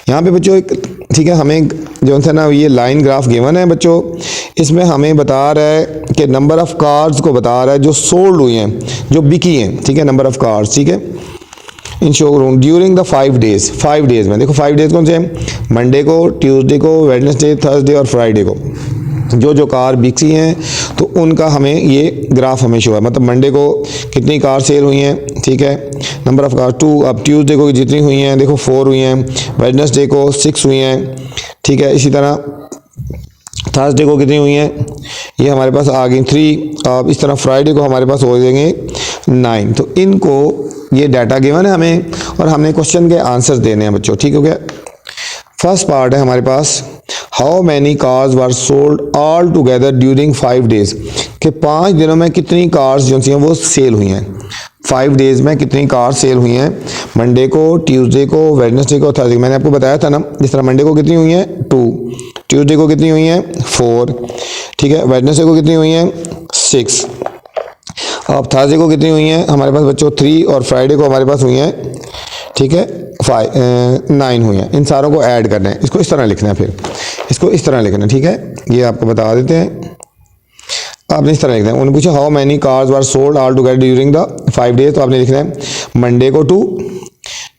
यहाँ पे बच्चों एक, ठीक है, हमें जो है ना ये लाइन ग्राफ गिवन है बच्चों। इसमें हमें बता रहा है कि नंबर ऑफ कार्स को बता रहा है जो सोल्ड हुई हैं, जो बिकी हैं, ठीक है, नंबर ऑफ कार्स, ठीक है, in showroom during the 5 days. 5 days में देखो 5 डेज कौन से हैं? मंडे को, ट्यूसडे को, वेडनेसडे, थर्सडे और फ्राइडे को जो जो कार बिकी हैं तो उनका हमें ये ग्राफ हमें शो है। मतलब मंडे को कितनी कार सेल हुई हैं, ठीक है, नंबर ऑफ कार 2। अब ट्यूसडे को जितनी हुई हैं देखो 4 हुई हैं, वेडनेसडे को 6 हुई हैं, ठीक है। इसी तरह थर्सडे को कितनी हुई हैं, ये हमारे पास आ गई 3। अब इस तरह फ्राइडे को हमारे पास हो जाएंगे 9। तो इनको ये डाटा गिवन है हमें और हमने क्वेश्चन के आंसर्स देने हैं बच्चों, ठीक हो गया। फर्स्ट पार्ट है हमारे पास, how many cars were sold all together during 5 days, कि 5 दिनों में कितनी कार्स जो हैं वो सेल हुई हैं। 5 डेज में कितनी कार सेल हुई हैं, मंडे को, ट्यूसडे को, वेडनेसडे को, थर्सडे। मैंने आपको बताया था ना, जिस तरह मंडे को कितनी हुई हैं 2, ट्यूसडे को कितनी हुई हैं 4, ठीक है, वेडनेसडे को कितनी हुई हैं 6। अब थर्सडे को कितनी हुई हैं हमारे पास बच्चों 3 और फ्राइडे को हमारे पास हुई हैं, ठीक है, 9 हुई हैं। इन सारों को ऐड करना है, इसको इस तरह लिखना है, फिर इसको इस तरह लिखना है, ठीक है। ये आपको बता देते हैं, आपने इस तरह लिखना है। उन्होंने पूछा how many cars were sold all together during the 5 days, तो आपने लिखना है मंडे को 2,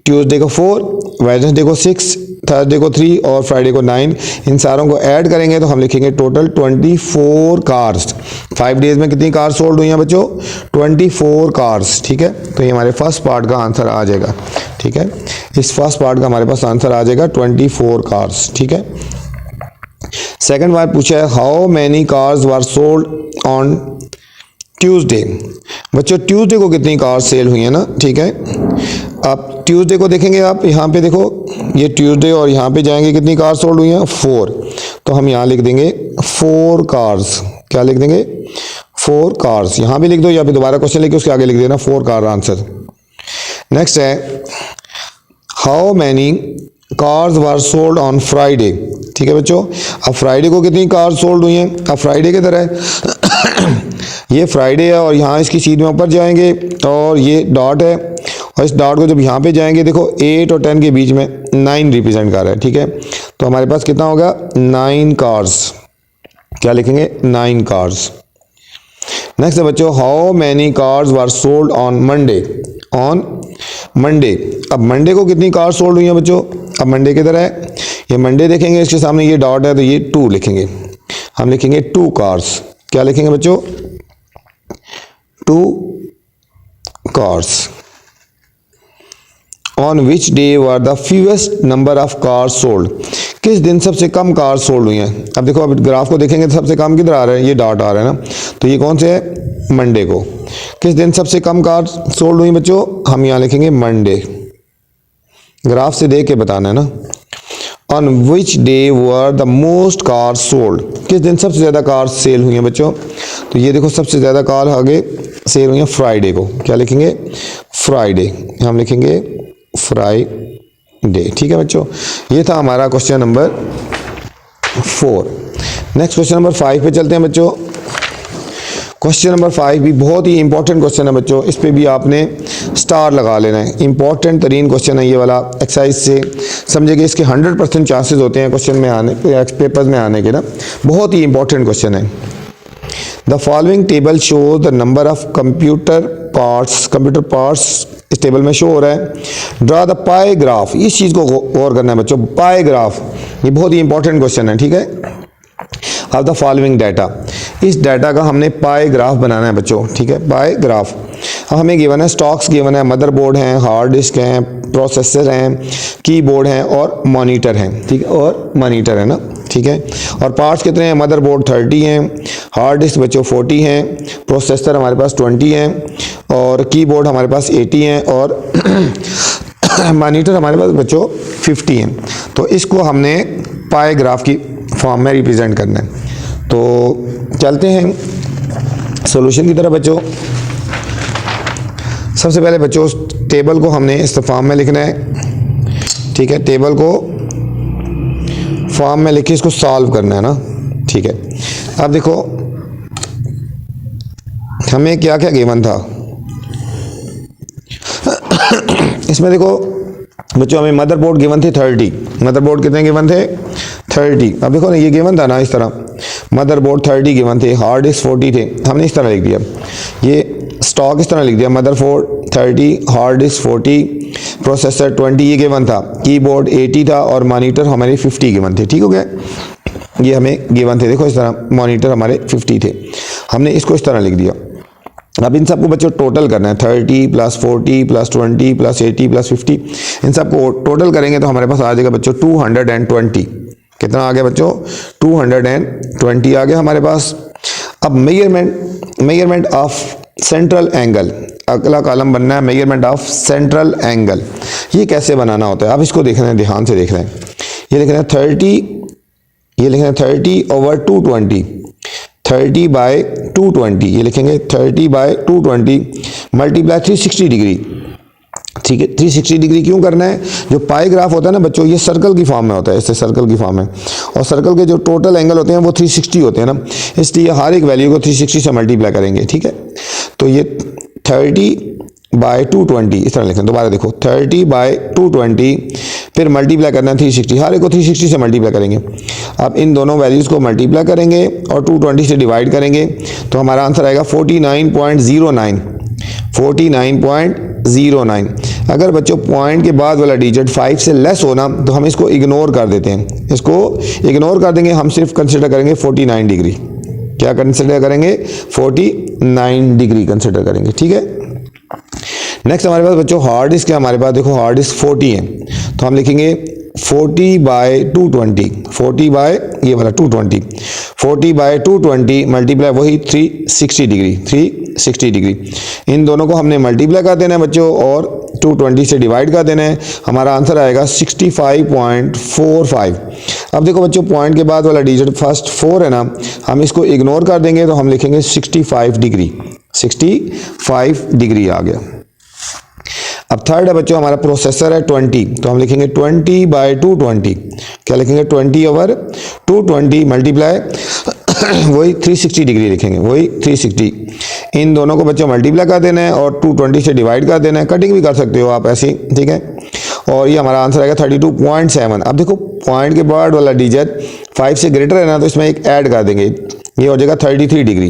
ट्यूसडे को 4, वेडनेसडे को 6, थर्सडे को 3 और फ्राइडे को 9। इन सारों को ऐड करेंगे तो हम लिखेंगे टोटल 24 कार्स। 5 डेज में कितनी कार्स सोल्ड हुई हैं बच्चों? 24 कार्स, ठीक है। तो ये हमारे फर्स्ट पार्ट का आंसर आ जाएगा, ठीक है। इस फर्स्ट पार्ट का हमारे पास आंसर आ जाएगा 24 कार्स, ठीक है। सेकंड बार पूछा है how many cars were sold on Tuesday. बच्चों ट्यूसडे को कितनी कार सेल हुई है ना, ठीक है। अब ट्यूसडे को देखेंगे आप, यहाँ पे देखो ये ट्यूसडे और यहाँ पे जाएंगे कितनी कार सोल्ड हुई हैं 4। तो हम यहाँ लिख देंगे 4 कार्स। क्या लिख देंगे? 4 कार्स। यहाँ भी लिख दो या फिर दोबारा क्वेश्चन लिख के उसके आगे लिख देना 4 कार आंसर। नेक्स्ट है how many cars were sold on Friday, ठीक है बच्चों। अब फ्राइडे को कितनी कार सोल्ड हुई हैं? अब फ्राइडे की तरह ये फ्राइडे है और यहाँ इसकी शीट में ऊपर जाएंगे और ये डॉट है और इस डॉट को जब यहाँ पे जाएंगे देखो 8 और 10 के बीच में 9 रिप्रेजेंट कर रहा है, ठीक है। तो हमारे पास कितना होगा 9 कार्स। क्या लिखेंगे? 9 कार्स। नेक्स्ट है बच्चों how many cars were sold on Monday. On Monday, अब मंडे को कितनी कार सोल्ड हुई है बच्चों? अब मंडे किधर है? ये मंडे देखेंगे, इसके सामने ये डॉट है तो ये 2 लिखेंगे, हम लिखेंगे 2 कार्स। क्या लिखेंगे बच्चों? 2 cars. On which day were the fewest number of car sold, किस दिन सबसे कम कार सोल्ड हुई हैं? अब देखो अब ग्राफ को देखेंगे तो सबसे कम किधर आ रहा है? ये डॉट आ रहा है ना, तो ये कौन से है? मंडे को। किस दिन सबसे कम कार सोल्ड हुई बच्चों? हम यहाँ लिखेंगे मंडे। ग्राफ से देख के बताना है ना। On which day were the most car sold, किस दिन सबसे ज़्यादा कार सेल हुई हैं बच्चों? तो ये देखो सबसे ज़्यादा कार आगे सेल हुई हैं फ्राइडे को। क्या लिखेंगे? फ्राइडे। हम लिखेंगे फ्राइडे। ठीक है बच्चों, ये था हमारा question number 4। Next question number 5 पे चलते हैं बच्चों। क्वेश्चन नंबर 5 भी बहुत ही इंपॉर्टेंट क्वेश्चन है बच्चों, इस पे भी आपने स्टार लगा लेना है। इंपॉर्टेंट तरीन क्वेश्चन है ये वाला। एक्सरसाइज से समझिए इसके 100% चांसेस होते हैं क्वेश्चन में आने, पेपर्स में आने के ना। बहुत ही इंपॉर्टेंट क्वेश्चन है। The following table show the number of computer parts इस टेबल में शो हो रहा है। ड्रा द पाई ग्राफ, इस चीज़ को गौर करना है बच्चों। पाई ग्राफ ये बहुत ही इंपॉर्टेंट क्वेश्चन है। ठीक है, ऑफ द फॉलोइंग डाटा, इस डाटा का हमने पाई ग्राफ बनाना है बच्चों। ठीक है, पाई ग्राफ। अब हमें गिवन है स्टॉक्स गिवन है, मदरबोर्ड हैं, हार्ड डिस्क हैं, प्रोसेसर हैं, कीबोर्ड हैं और मॉनिटर हैं। ठीक है, और मॉनिटर है ना। ठीक है, और पार्ट्स कितने हैं? मदरबोर्ड 30 हैं, हार्ड डिस्क बच्चों 40 हैं, प्रोसेसर हमारे पास 20 हैं और कीबोर्ड हमारे पास 80 हैं और मॉनिटर हमारे पास बच्चों 50 हैं। तो इसको हमने पाई ग्राफ की फॉर्म में रिप्रेजेंट करना है। तो चलते हैं सॉल्यूशन की तरफ बच्चों। सबसे पहले बच्चों टेबल को हमने इस फॉर्म में लिखना है। ठीक है, टेबल को फॉर्म में लिख के इसको सॉल्व करना है ना। ठीक है, अब देखो हमें क्या क्या गिवन था इसमें। देखो बच्चों हमें मदरबोर्ड गिवन थे 30। मदरबोर्ड कितने गिवन थे? 30। अब देखो ना ये गिवन था ना इस तरह, मदरबोर्ड 30 गिवन थे, हार्ड डिस्क 40 थे, हमने इस तरह लिख दिया। ये स्टॉक इस तरह लिख दिया, मदरबोर्ड 30, हार्ड डिस्क 40, प्रोसेसर 20 ये गिवन था, कीबोर्ड 80 था और मॉनिटर हमारे 50 गिवन थे। ठीक हो गया, ये हमें गिवन थे। देखो इस तरह मॉनिटर हमारे 50 थे, हमने इसको इस तरह लिख दिया। अब इन सबको बच्चों टोटल करना है, 30 + 40 + 20 + 80 + 50, इन सबको टोटल करेंगे तो हमारे पास आ जाएगा बच्चों 220। कितना आ गया बच्चों? 220 आ गया हमारे पास। अब मेजरमेंट ऑफ सेंट्रल एंगल, अगला कॉलम बनना है मेजरमेंट ऑफ सेंट्रल एंगल। ये कैसे बनाना होता है? अब इसको देखना है, ध्यान से देख रहे हैं। ये लिखना है 30, ये लिखना है 30/220, 30/220 ये लिखेंगे 30/220 मल्टीप्लाई 360 डिग्री। ठीक है, 360 डिग्री क्यों करना है? जो पाई ग्राफ होता है ना बच्चों, ये सर्कल की फॉर्म में होता है, इससे सर्कल की फॉर्म है और सर्कल के जो टोटल एंगल होते हैं वो 360 होते हैं ना, इसलिए हर एक वैल्यू को 360 से मल्टीप्लाई करेंगे। ठीक है, तो ये 30/220 इस तरह लिखें। दोबारा देखो 30/220 फिर मल्टीप्लाई करना है 360, हर एक को 360 से मल्टीप्लाई करेंगे। अब इन दोनों वैल्यूज़ को मल्टीप्लाई करेंगे और 220 से डिवाइड करेंगे तो हमारा आंसर आएगा 49.09। 49.09। अगर बच्चों पॉइंट के बाद वाला डिजिट 5 से लेस होना तो हम इसको इग्नोर कर देते हैं, इसको इग्नोर कर देंगे। हम सिर्फ कंसिडर करेंगे 49 डिग्री। क्या कंसिडर करेंगे? 49 डिग्री कंसिडर करेंगे। ठीक है, नेक्स्ट हमारे पास बच्चों हार्ड डिस्क है। हमारे पास देखो हार्ड डिस्क 40 है तो हम लिखेंगे 40/220, 40/220, 40/220 मल्टीप्लाई वही 360 डिग्री, 360 डिग्री। इन दोनों को हमने मल्टीप्लाई कर देना है बच्चों और 220 से डिवाइड कर देना है। हमारा आंसर आएगा 65.45। अब देखो बच्चों पॉइंट के बाद वाला डिजिट फर्स्ट 4 है ना, हम इसको इग्नोर कर देंगे तो हम लिखेंगे 65 डिग्री। 65 डिग्री आ गया। अब थर्ड है बच्चों हमारा प्रोसेसर है 20 तो हम लिखेंगे 20/220। क्या लिखेंगे? 20/220 मल्टीप्लाई वही 360 डिग्री लिखेंगे, वही 360। इन दोनों को बच्चों मल्टीप्लाई कर देना है और 220 से डिवाइड कर देना है। कटिंग भी कर सकते हो आप ऐसे, ठीक है। और ये हमारा आंसर आएगा 32.7। अब देखो पॉइंट के बाद वाला डिजिट 5 से ग्रेटर है ना तो इसमें एक ऐड कर देंगे, ये हो जाएगा 33 डिग्री।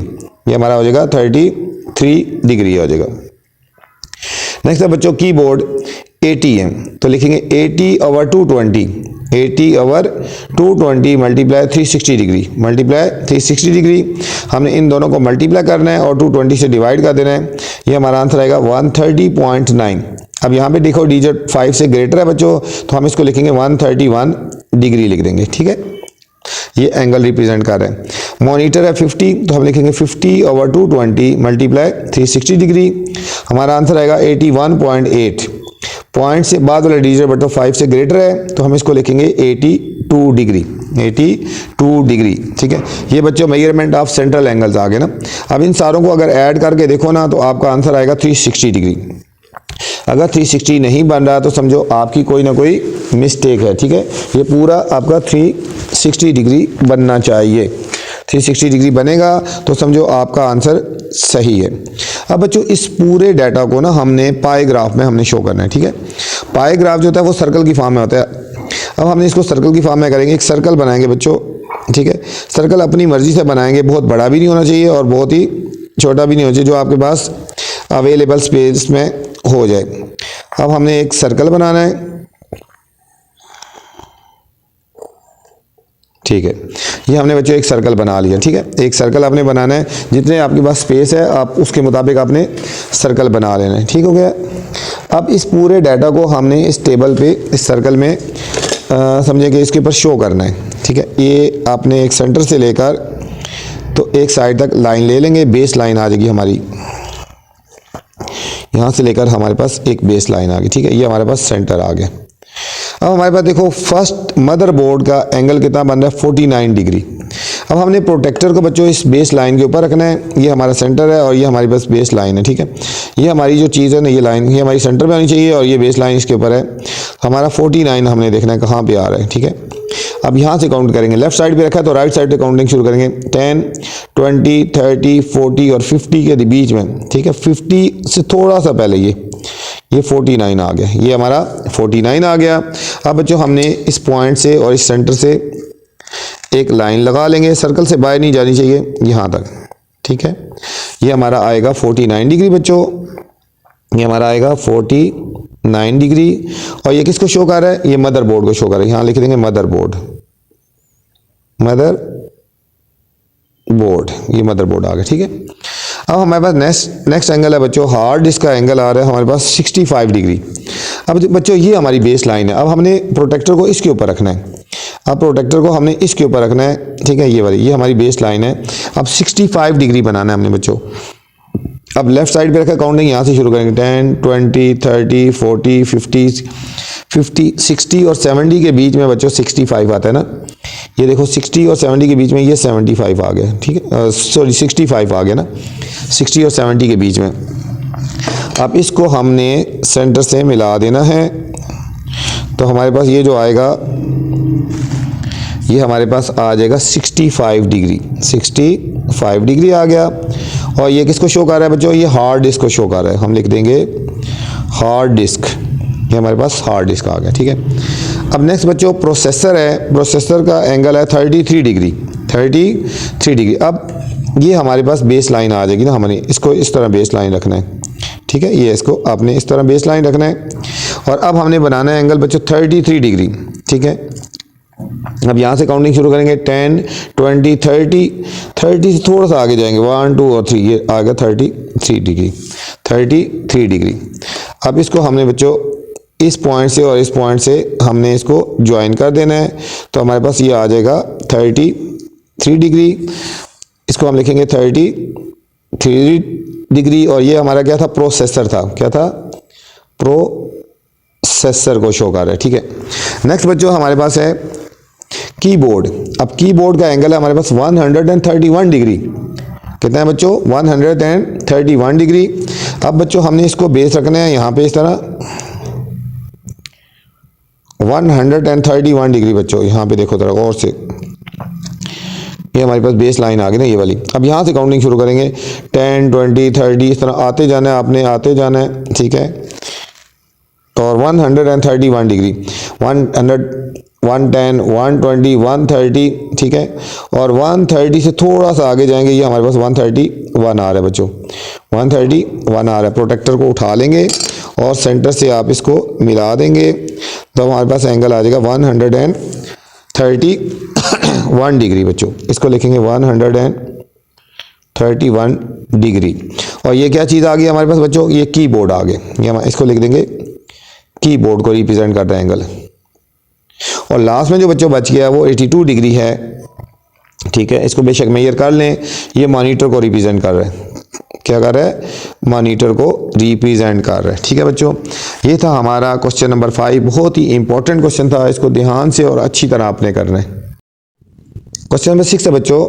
ये हमारा हो जाएगा 33 डिग्री हो जाएगा। नेक्स्ट है बच्चों कीबोर्ड 80 है तो लिखेंगे 80/220, 80/220 मल्टीप्लाई 360 डिग्री, मल्टीप्लाई 360 डिग्री। हमने इन दोनों को मल्टीप्लाई करना है और 220 से डिवाइड कर देना है। ये हमारा आंसर आएगा 130.9। अब यहाँ पे देखो डिजिट 5 से ग्रेटर है बच्चों तो हम इसको लिखेंगे 131 डिग्री लिख देंगे, ठीक है। ये एंगल रिप्रेजेंट कर रहे हैं। मॉनिटर है 50 तो हम लिखेंगे 50/220 मल्टीप्लाई 360 डिग्री। हमारा आंसर आएगा 81.8। पॉइंट से बाद वाला डिजिट बटो 5 से ग्रेटर है तो हम इसको लिखेंगे 82 डिग्री, 82 डिग्री। ठीक है, ये बच्चों मेजरमेंट ऑफ सेंट्रल एंगल्स आ गए ना। अब इन सारों को अगर ऐड करके देखो ना तो आपका आंसर आएगा 360 डिग्री। अगर 360 नहीं बन रहा तो समझो आपकी कोई ना कोई मिस्टेक है। ठीक है, ये पूरा आपका 360 डिग्री बनना चाहिए। 360 डिग्री बनेगा तो समझो आपका आंसर सही है। अब बच्चों इस पूरे डाटा को ना हमने पाई ग्राफ में हमने शो करना है। ठीक है, पाई ग्राफ जो होता है वो सर्कल की फॉर्म में होता है। अब हमने इसको सर्कल की फॉर्म में करेंगे, एक सर्कल बनाएंगे बच्चों। ठीक है, सर्कल अपनी मर्जी से बनाएंगे, बहुत बड़ा भी नहीं होना चाहिए और बहुत ही छोटा भी नहीं होना चाहिए, जो आपके पास अवेलेबल स्पेस में हो जाए। अब हमने एक सर्कल बनाना है। ठीक है, ये हमने बच्चों एक सर्कल बना लिया। ठीक है, एक सर्कल आपने बनाना है, जितने आपके पास स्पेस है आप उसके मुताबिक आपने सर्कल बना लेना है। ठीक हो गया। अब इस पूरे डाटा को हमने इस टेबल पे इस सर्कल में समझे कि इसके ऊपर शो करना है। ठीक है, ये आपने एक सेंटर से लेकर तो एक साइड तक लाइन ले लेंगे, बेस लाइन आ जाएगी हमारी, यहाँ से लेकर हमारे पास एक बेस लाइन आ गई। ठीक है, ये हमारे पास सेंटर आ गया। अब हमारे पास देखो फर्स्ट मदरबोर्ड का एंगल कितना बन रहा है 49 डिग्री। अब हमने प्रोटेक्टर को बच्चों इस बेस लाइन के ऊपर रखना है। ये हमारा सेंटर है और ये हमारी बस बेस लाइन है। ठीक है, ये हमारी जो चीज़ है ना, ये लाइन ये हमारी सेंटर में होनी चाहिए और ये बेस लाइन इसके ऊपर है। हमारा 49 हमने देखना है कहाँ पे आ रहा है। ठीक है, अब यहाँ से काउंट करेंगे, लेफ्ट साइड पे रखा है तो राइट साइड पे काउंटिंग शुरू करेंगे। 10, 20, 30, 40 और 50 के बीच में। ठीक है, 50 से थोड़ा सा पहले ये 49 आ गया, ये हमारा 49 आ गया। अब बच्चों हमने इस पॉइंट से और इस सेंटर से एक लाइन लगा लेंगे, सर्कल से बाहर नहीं जानी चाहिए यहाँ तक। ठीक है, ये हमारा आएगा 49 डिग्री बच्चों, ये हमारा आएगा 49 डिग्री। और ये किसको शो कर रहा है? ये मदरबोर्ड को शो कर रहा है। यहाँ लिख देंगे मदरबोर्ड, ये मदरबोर्ड आ गया। ठीक है, अब हमारे पास नेक्स्ट एंगल है बच्चों, हार्ड डिस्क का एंगल आ रहा है हमारे पास 65 डिग्री। अब बच्चों ये हमारी बेस लाइन है। अब हमने प्रोटेक्टर को इसके ऊपर रखना है। अब प्रोटेक्टर को हमने इसके ऊपर रखना है। ठीक है, ये हमारी बेस लाइन है। अब 65 डिग्री बनाना है हमने बच्चों। अब लेफ्ट साइड पे रखा काउंटिंग यहाँ से शुरू करेंगे, 10, 20, 30, 40, 50, 60 और 70 के बीच में बच्चों 65 आता है ना। ये देखो 60 और 70 के बीच में ये 75 आ गया। ठीक है, सॉरी 65 आ गया ना, 60 और 70 के बीच में। अब इसको हमने सेंटर से मिला देना है तो हमारे पास ये जो आएगा ये हमारे पास आ जाएगा 65 डिग्री, 65 डिग्री आ गया। और ये किसको शो कर रहा है बच्चों? ये हार्ड डिस्क को शो कर रहा है। हम लिख देंगे हार्ड डिस्क, ये हमारे पास हार्ड डिस्क आ गया। ठीक है, अब नेक्स्ट बच्चों प्रोसेसर है। प्रोसेसर का एंगल है 33 डिग्री, 33 डिग्री। अब ये हमारे पास बेस लाइन आ जाएगी ना, हमने इसको इस तरह बेस लाइन रखना है। ठीक है, ये इसको आपने इस तरह बेस लाइन रखना है। और अब हमने बनाना है एंगल बच्चों 33 डिग्री। ठीक है, अब यहाँ से काउंटिंग शुरू करेंगे, 10, 20, 30 से थोड़ा सा आगे जाएंगे, 1, 2 और 3, ये आ गया 33 डिग्री, 33 डिग्री। अब इसको हमने बच्चों इस पॉइंट से और इस पॉइंट से हमने इसको ज्वाइन कर देना है तो हमारे पास ये आ जाएगा 33 डिग्री। इसको हम लिखेंगे 33 डिग्री। और ये हमारा क्या था? प्रोसेसर था। क्या था? प्रोसेसर को शो कर रहा है। ठीक है, नेक्स्ट बच्चों हमारे पास है कीबोर्ड। अब कीबोर्ड का एंगल है हमारे पास 131 डिग्री। कितना है बच्चों? 131 डिग्री। अब बच्चों हमने इसको बेस रखना है यहाँ पे इस तरह 131 डिग्री बच्चों। यहाँ पे देखो जरा गौर से, ये हमारे पास बेस लाइन आ गई ना, ये वाली। अब यहाँ से काउंटिंग शुरू करेंगे, 10, 20, 30 इस तरह आते जाना है, आपने आते जाना है। ठीक है, और 131 डिग्री, 110, 120, 130। ठीक है, और 130 से थोड़ा सा आगे जाएंगे, ये हमारे पास 131 आ रहा है बच्चों, 131 आ रहा है। प्रोटेक्टर को उठा लेंगे और सेंटर से आप इसको मिला देंगे तो हमारे पास एंगल आ जाएगा 131 डिग्री बच्चों। इसको लिखेंगे 131 डिग्री। और ये क्या चीज़ आ गई हमारे पास बच्चों? ये कीबोर्ड आ गए। ये हम इसको लिख देंगे कीबोर्ड को रिप्रेजेंट करता है एंगल। और लास्ट में जो बच्चों बच गया वो 82 डिग्री है। ठीक है, इसको बेशक मेजर कर लें, ये मॉनिटर को रिप्रेजेंट कर रहा है। क्या कर रहा है, मॉनिटर को रिप्रेजेंट कर रहा है। ठीक है बच्चों, ये था हमारा क्वेश्चन नंबर 5। बहुत ही इंपॉर्टेंट क्वेश्चन था, इसको ध्यान से और अच्छी तरह आपने करना है। क्वेश्चन नंबर 6 है बच्चों,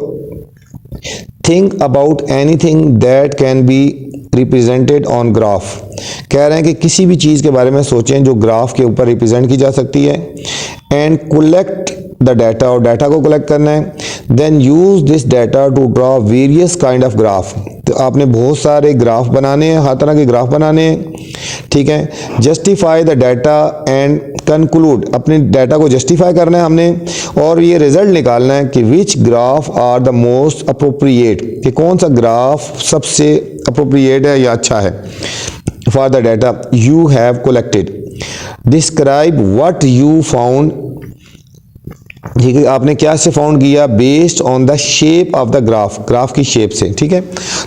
think about anything that can be represented on graph. कह रहे हैं कि किसी भी चीज़ के बारे में सोचें जो ग्राफ के ऊपर रिप्रेजेंट की जा सकती है, एंड कलेक्ट द डाटा, और डाटा को कलेक्ट करना है। Then use this data to draw various kind of graph. तो आपने बहुत सारे ग्राफ बनाने हैं, हर तरह के ग्राफ बनाने हैं। ठीक है, justify the data and conclude, अपने डाटा को जस्टिफाई करना है हमने, और ये रिजल्ट निकालना है कि which graph are the most appropriate, कि कौन सा ग्राफ सबसे अप्रोप्रिएट है या अच्छा है for the data you have collected. Describe what you found, ठीक है, आपने क्या से फाउंड किया, based on the shape of the graph, graph की शेप से। ठीक है,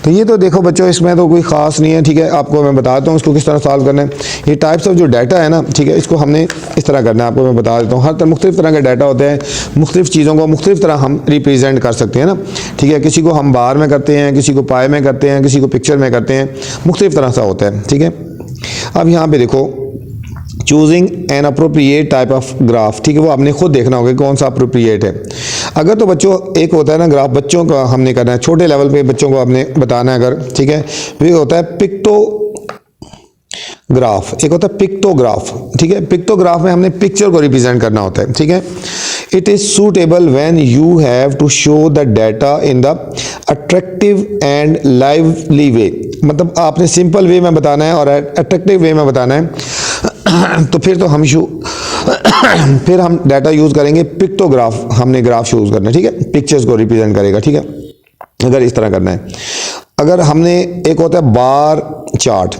तो ये तो देखो बच्चों इसमें तो कोई खास नहीं है। ठीक है, आपको मैं बताता हूँ इसको किस तरह सॉल्व करना है। ये टाइप्स ऑफ जो डाटा है ना, ठीक है, इसको हमने इस तरह करना है, आपको मैं बता देता हूँ। हर मुख्तलिफ तरह के डाटा होते हैं, मुख्तलिफ चीज़ों को मुख्तलिफ तरह हम रिप्रेजेंट कर सकते हैं ना। ठीक है, किसी को हम बार में करते हैं, किसी को पाए में करते हैं, किसी को पिक्चर में करते हैं, मुख्तलिफ तरह से होता है। ठीक है, अब यहाँ पे देखो choosing an appropriate type of graph, ठीक है, वो आपने खुद देखना होगा कौन सा अप्रोप्रिएट है। अगर तो बच्चों एक होता है ना ग्राफ, बच्चों का हमने करना है, छोटे लेवल पे बच्चों को आपने बताना है अगर, ठीक है, वो होता है पिक्टोग्राफ, एक होता है पिक्टोग्राफ। ठीक है, पिक्टोग्राफ में हमने पिक्चर को रिप्रेजेंट करना होता है। ठीक है, it is suitable when you have to show the data in the attractive and lively way, मतलब आपने सिंपल वे में बताना है और अट्रैक्टिव वे में बताना है। तो फिर तो हम फिर हम डाटा यूज करेंगे पिक्टोग्राफ, हमने ग्राफ यूज करना है। ठीक है, पिक्चर्स को रिप्रेजेंट करेगा। ठीक है, अगर इस तरह करना है। अगर हमने एक होता है bar chart,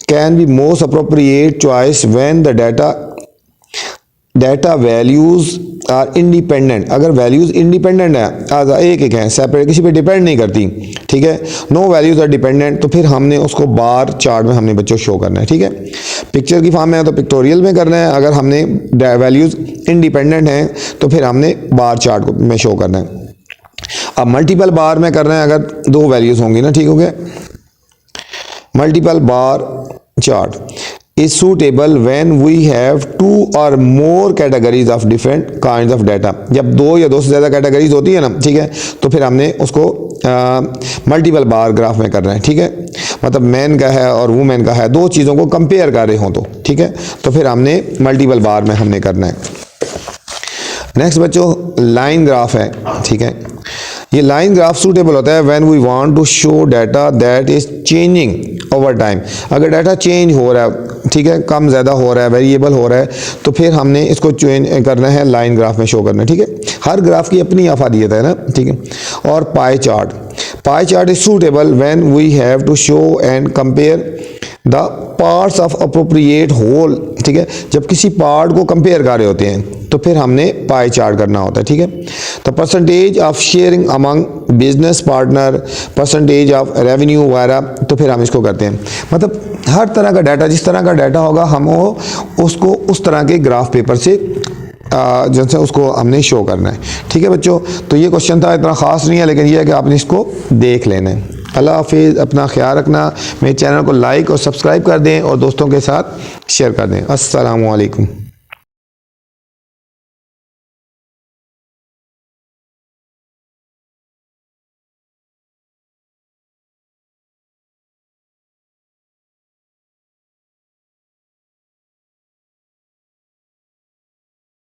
can be most appropriate choice when the data values are independent, अगर वैल्यूज इंडिपेंडेंट है, एक है, सेपरेट, किसी पे डिपेंड नहीं करती। ठीक है, नो वैल्यूज आर डिपेंडेंट, तो फिर हमने उसको बार चार्ट में हमने बच्चों शो करना है। ठीक है, पिक्चर की फॉर्म में है तो पिक्टोरियल में करना है, अगर हमने वैल्यूज इंडिपेंडेंट हैं तो फिर हमने बार चार्ट में शो करना है। अब मल्टीपल बार में करना है अगर दो वैल्यूज होंगी ना, ठीक हो गया। Multiple bar chart is suitable when we have two or more categories of different kinds of data, जब दो या दो से ज़्यादा कैटेगरीज होती है ना, ठीक है, तो फिर हमने उसको मल्टीपल बार ग्राफ में करना है। ठीक है, मतलब मैन का है और वुमेन का है, दो चीज़ों को कंपेयर कर रहे हो तो, ठीक है, तो फिर हमने मल्टीपल बार में हमने करना है। नेक्स्ट बच्चों लाइन ग्राफ है। ठीक है, ये लाइन ग्राफ सूटेबल होता है when we want to show data that is changing over time, अगर डाटा चेंज हो रहा है, ठीक है, कम ज़्यादा हो रहा है, वेरिएबल हो रहा है, तो फिर हमने इसको चेंज करना है, लाइन ग्राफ में शो करना है। ठीक है, हर ग्राफ की अपनी अफादियत है ना। ठीक है, और pie chart is suitable when we have to show and compare the parts of appropriate whole. ठीक है, जब किसी पार्ट को कंपेयर कर रहे होते हैं तो फिर हमने पाई चार्ट करना होता है। ठीक है, तो percentage of sharing among business partner, percentage of revenue वगैरह, तो फिर हम इसको करते हैं। मतलब हर तरह का डाटा, जिस तरह का डाटा होगा हम उसको उस तरह के ग्राफ पेपर से जैसे उसको हमने शो करना है। ठीक है बच्चों, तो ये क्वेश्चन था, इतना ख़ास नहीं है, लेकिन यह है कि आपने इसको देख लेना है। अल्लाह हाफिज़, अपना ख्याल रखना, मेरे चैनल को लाइक और सब्सक्राइब कर दें और दोस्तों के साथ शेयर कर दें। अस्सलामु अलैकुम।